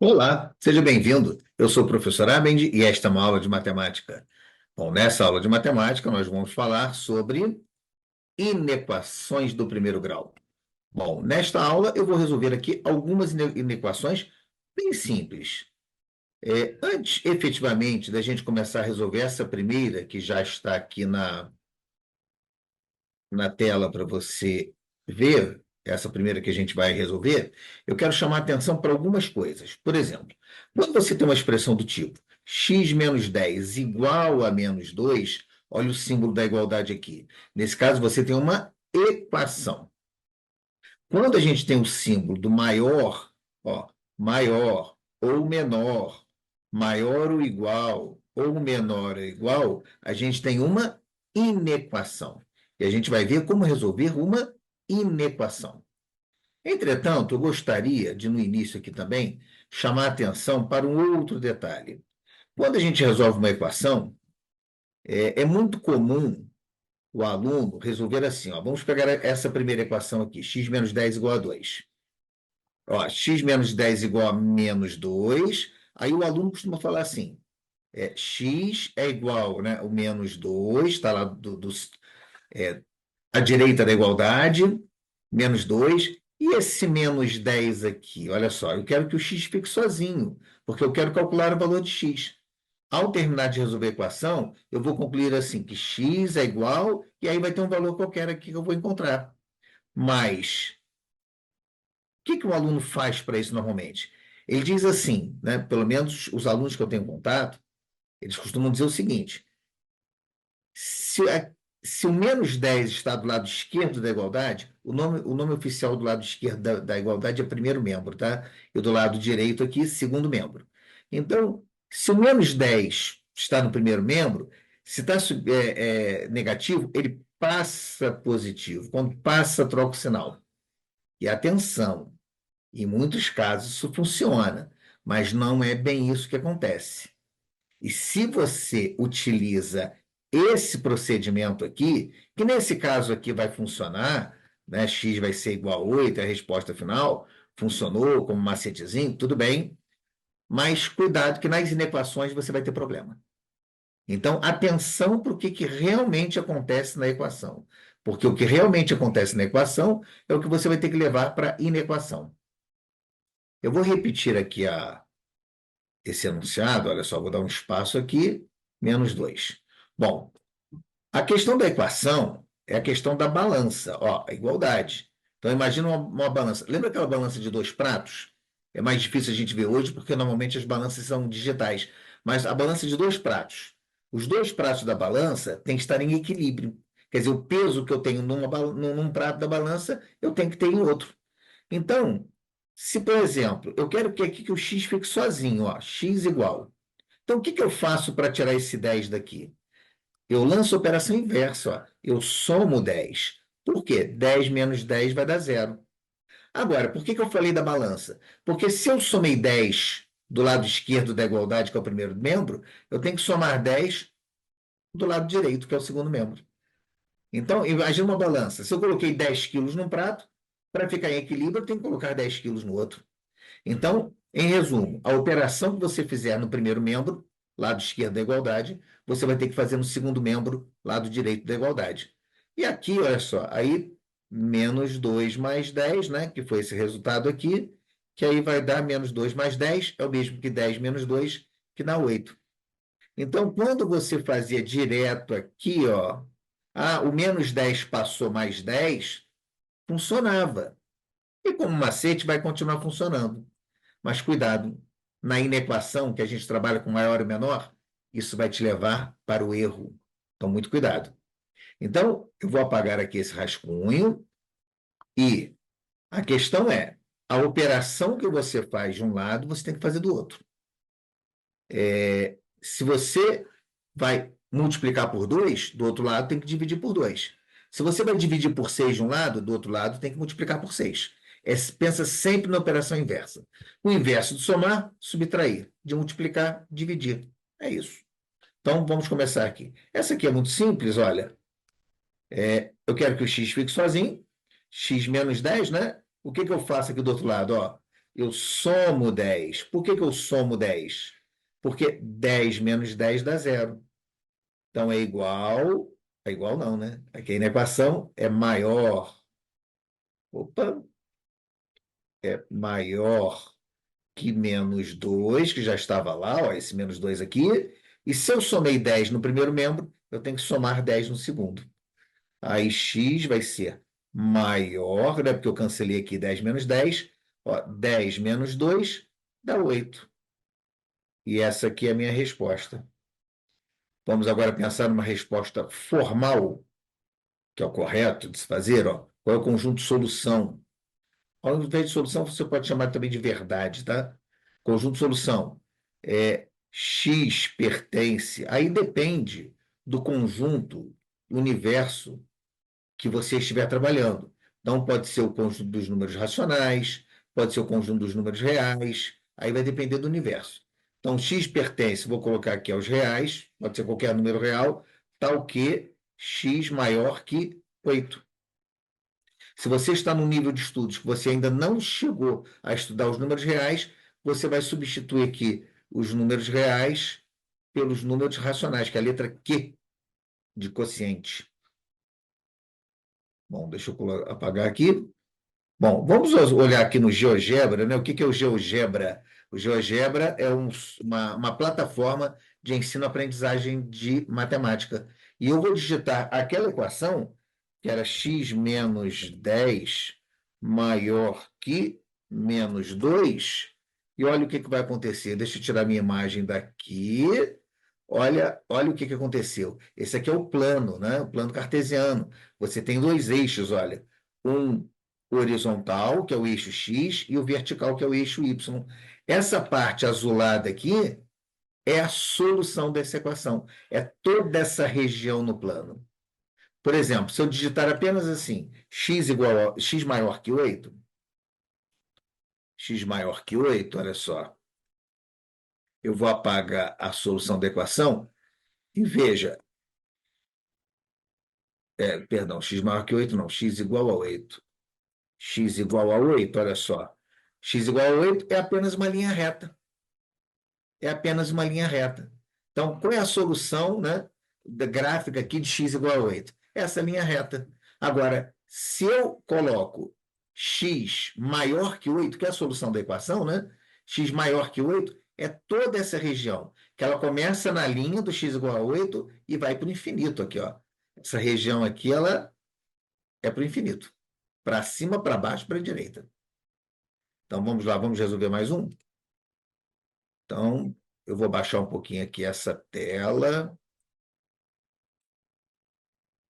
Olá, seja bem-vindo. Eu sou o professor Abendi e esta é uma aula de matemática. Bom, nessa aula de matemática nós vamos falar sobre inequações do primeiro grau. Bom, nesta aula eu vou resolver aqui algumas inequações bem simples. Antes, efetivamente, da gente começar a resolver essa primeira, que já está aqui na tela para você ver, essa primeira que a gente vai resolver, eu quero chamar a atenção para algumas coisas. Por exemplo, quando você tem uma expressão do tipo x menos 10 igual a menos 2, olha o símbolo da igualdade aqui. Nesse caso, você tem uma equação. Quando a gente tem o símbolo do maior, ó, maior ou menor, maior ou igual, ou menor ou igual, a gente tem uma inequação. E a gente vai ver como resolver uma inequação. Entretanto, eu gostaria de, no início aqui também, chamar a atenção para um outro detalhe. Quando a gente resolve uma equação, é muito comum o aluno resolver assim, ó, vamos pegar essa primeira equação aqui, x menos 10 igual a 2. Ó, x menos 10 igual a menos 2. Aí o aluno costuma falar assim, x é igual, né, o menos 2, está lá é, à direita da igualdade, menos 2. E esse menos 10 aqui, olha só, eu quero que o x fique sozinho, porque eu quero calcular o valor de x. Ao terminar de resolver a equação, eu vou concluir assim, que x é igual, e aí vai ter um valor qualquer aqui que eu vou encontrar. Mas o que o aluno faz para isso normalmente? Ele diz assim, né? Pelo menos os alunos que eu tenho contato, eles costumam dizer o seguinte: se, se o menos 10 está do lado esquerdo da igualdade, o nome oficial do lado esquerdo da igualdade é primeiro membro, tá? E do lado direito aqui, segundo membro. Então, se o menos 10 está no primeiro membro, se está negativo, ele passa positivo. Quando passa, troca o sinal. E atenção. Em muitos casos isso funciona, mas não é bem isso que acontece. E se você utiliza esse procedimento aqui, que nesse caso aqui vai funcionar, né? X vai ser igual a 8, é a resposta final, funcionou como macetezinho, tudo bem, mas cuidado que nas inequações você vai ter problema. Então, atenção para o que realmente acontece na equação. Porque o que realmente acontece na equação é o que você vai ter que levar para a inequação. Eu vou repetir aqui esse enunciado, olha só, vou dar um espaço aqui, menos 2. Bom, a questão da equação é a questão da balança, ó, a igualdade. Então, imagina uma balança. Lembra aquela balança de dois pratos? É mais difícil a gente ver hoje porque normalmente as balanças são digitais. Mas a balança de dois pratos. Os dois pratos da balança têm que estar em equilíbrio. Quer dizer, o peso que eu tenho num prato da balança, eu tenho que ter em outro. Então, se, por exemplo, eu quero que aqui que o x fique sozinho, ó, x igual. Então, o que eu faço para tirar esse 10 daqui? Eu lanço a operação inversa, ó. Eu somo 10. Por quê? 10 menos 10 vai dar zero. Agora, por que eu falei da balança? Porque se eu somei 10 do lado esquerdo da igualdade, que é o primeiro membro, eu tenho que somar 10 do lado direito, que é o segundo membro. Então, imagina uma balança. Se eu coloquei 10 quilos num prato, para ficar em equilíbrio, eu tenho que colocar 10 quilos no outro. Então, em resumo, a operação que você fizer no primeiro membro, lado esquerdo da igualdade, você vai ter que fazer no segundo membro, lado direito da igualdade. E aqui, olha só, aí menos 2 mais 10, né? Que foi esse resultado aqui, que aí vai dar menos 2 mais 10, é o mesmo que 10 menos 2, que dá 8. Então, quando você fazia direto aqui, ó, o menos 10 passou mais 10, funcionava. E como macete, vai continuar funcionando. Mas cuidado, na inequação que a gente trabalha com maior e menor, isso vai te levar para o erro. Então, muito cuidado. Então, eu vou apagar aqui esse rascunho e a questão é, a operação que você faz de um lado, você tem que fazer do outro. Se você vai multiplicar por 2, do outro lado tem que dividir por 2. Se você vai dividir por 6 de um lado, do outro lado tem que multiplicar por 6. Pensa sempre na operação inversa. O inverso de somar, subtrair. De multiplicar, dividir. É isso. Então, vamos começar aqui. Essa aqui é muito simples, olha. Eu quero que o x fique sozinho. X menos 10, né? O que eu faço aqui do outro lado? Ó, Eu somo 10. Por que que eu somo 10? Porque 10 menos 10 dá zero. Então é igual. É igual não, né? Aqui na equação é maior. Opa, é maior que menos 2, que já estava lá, ó, esse menos 2 aqui. E se eu somei 10 no primeiro membro, eu tenho que somar 10 no segundo. Aí x vai ser maior, né? Porque eu cancelei aqui 10 menos 10. Ó, 10 menos 2 dá 8. E essa aqui é a minha resposta. Vamos agora pensar numa resposta formal, que é o correto de se fazer. Ó. Qual é o conjunto solução? Ao invés de solução, você pode chamar também de verdade, tá? Conjunto solução. X pertence. Aí depende do conjunto, universo que você estiver trabalhando. Então, pode ser o conjunto dos números racionais, pode ser o conjunto dos números reais, aí vai depender do universo. Então, x pertence, vou colocar aqui aos reais, pode ser qualquer número real, tal que x maior que 8. Se você está num nível de estudos que você ainda não chegou a estudar os números reais, você vai substituir aqui os números reais pelos números racionais, que é a letra Q de quociente. Bom, deixa eu apagar aqui. Bom, vamos olhar aqui no GeoGebra, né? O que que é o GeoGebra? O GeoGebra é uma plataforma de ensino-aprendizagem de matemática. E eu vou digitar aquela equação, que era x menos 10 maior que menos 2. E olha o que que vai acontecer. Deixa eu tirar minha imagem daqui. Olha o que que aconteceu. Esse aqui é o plano, né? O plano cartesiano. Você tem dois eixos, olha. Um horizontal, que é o eixo X, e o vertical, que é o eixo Y. Essa parte azulada aqui é a solução dessa equação. É toda essa região no plano. Por exemplo, se eu digitar apenas assim, x maior que 8, x maior que 8, olha só, eu vou apagar a solução da equação e veja, perdão, x maior que 8 não, x igual a 8. X igual a 8, olha só. X igual a 8 é apenas uma linha reta. É apenas uma linha reta. Então, qual é a solução, né, da gráfica aqui de x igual a 8? Essa linha reta. Agora, se eu coloco x maior que 8, que é a solução da equação, né? X maior que 8 é toda essa região, que ela começa na linha do x igual a 8 e vai para o infinito aqui, ó. Essa região aqui, ela é para o infinito. Para cima, para baixo, para a direita. Então, vamos lá, vamos resolver mais um? Então, eu vou baixar um pouquinho aqui essa tela.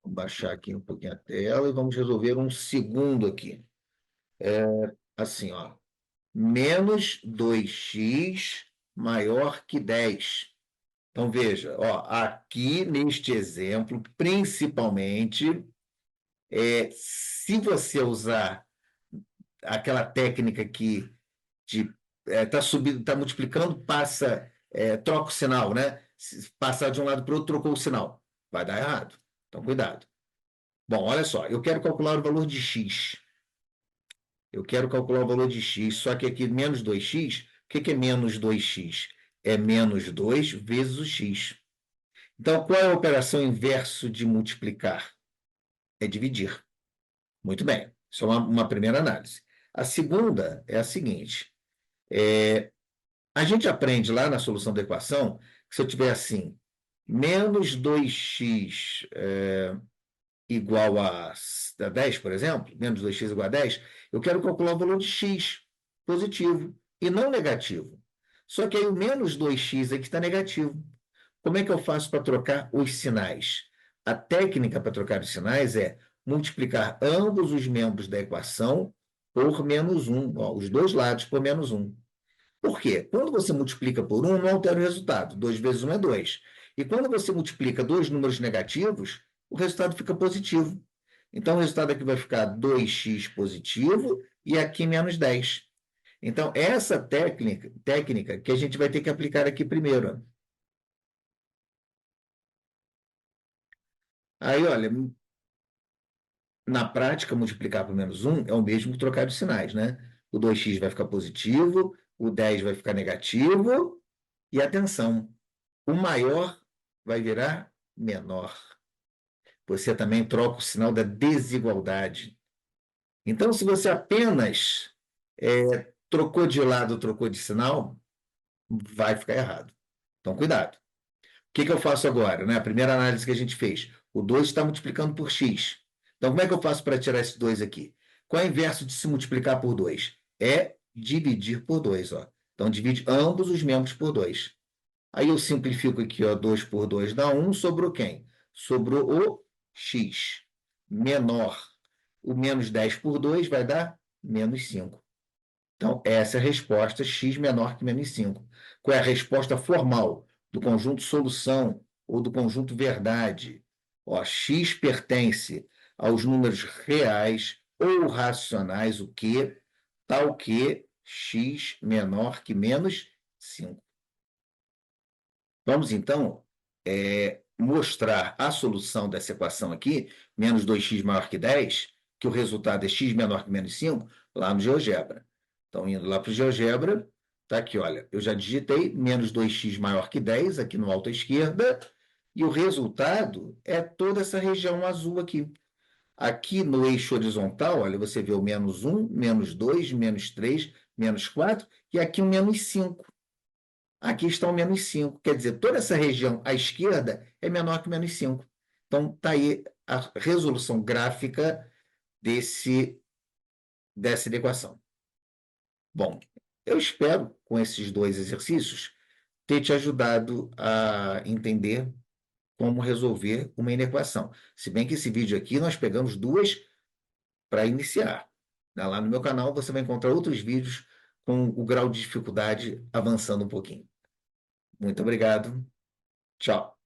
Vou baixar aqui um pouquinho a tela e vamos resolver um segundo aqui. Assim, ó. Menos 2x maior que 10. Então, veja, ó, aqui neste exemplo, principalmente, se você usar aquela técnica que está subindo, está multiplicando, troca o sinal, né? Se passar de um lado para o outro, trocou o sinal. Vai dar errado. Então, cuidado. Bom, olha só, eu quero calcular o valor de x. Eu quero calcular o valor de x, só que aqui menos 2x, o que que é menos 2x? É menos 2 vezes o x. Então, qual é a operação inverso de multiplicar? É dividir. Muito bem, isso é uma primeira análise. A segunda é a seguinte: a gente aprende lá na solução da equação que se eu tiver assim, menos 2x igual a 10, por exemplo, menos 2x igual a 10, eu quero calcular o valor de x positivo e não negativo. Só que aí o menos 2x aqui está negativo. Como é que eu faço para trocar os sinais? A técnica para trocar os sinais é multiplicar ambos os membros da equação por menos 1, ó, os dois lados por menos 1. Por quê? Quando você multiplica por 1, não altera o resultado. 2 vezes 1 é 2. E quando você multiplica dois números negativos, o resultado fica positivo. Então, o resultado aqui vai ficar 2x positivo e aqui menos 10. Então, essa técnica que a gente vai ter que aplicar aqui primeiro. Aí, olha, na prática, multiplicar por menos 1 é o mesmo que trocar os sinais, né? o 2x vai ficar positivo, o 10 vai ficar negativo, e atenção, o maior vai virar menor. Você também troca o sinal da desigualdade. Então, se você apenas trocou de lado, trocou de sinal, vai ficar errado. Então, cuidado. O que eu faço agora? Né? A primeira análise que a gente fez. O 2 está multiplicando por x. Então, como é que eu faço para tirar esse 2 aqui? Qual é o inverso de se multiplicar por 2? É dividir por 2. Ó. Então, divide ambos os membros por 2. Aí eu simplifico aqui, ó, 2 por 2 dá 1. Sobrou quem? Sobrou o x menor. O menos 10 por 2 vai dar menos 5. Então, essa é a resposta, x menor que menos 5. Qual é a resposta formal do conjunto solução ou do conjunto verdade? Ó, x pertence aos números reais ou racionais, o que? Tal que x menor que menos 5. Vamos, então, mostrar a solução dessa equação aqui, menos 2x maior que 10, que o resultado é x menor que menos 5, lá no GeoGebra. Então, indo lá para o GeoGebra, tá aqui, olha, eu já digitei menos 2x maior que 10, aqui no alto à esquerda, e o resultado é toda essa região azul aqui. Aqui no eixo horizontal, olha, você vê o menos 1, menos 2, menos 3, menos 4, e aqui o menos 5. Aqui está o menos 5. Quer dizer, toda essa região à esquerda é menor que menos 5. Então, está aí a resolução gráfica dessa equação. Bom, eu espero, com esses dois exercícios, ter te ajudado a entender como resolver uma inequação. Se bem que esse vídeo aqui nós pegamos duas para iniciar. Lá no meu canal você vai encontrar outros vídeos com o grau de dificuldade avançando um pouquinho. Muito obrigado. Tchau.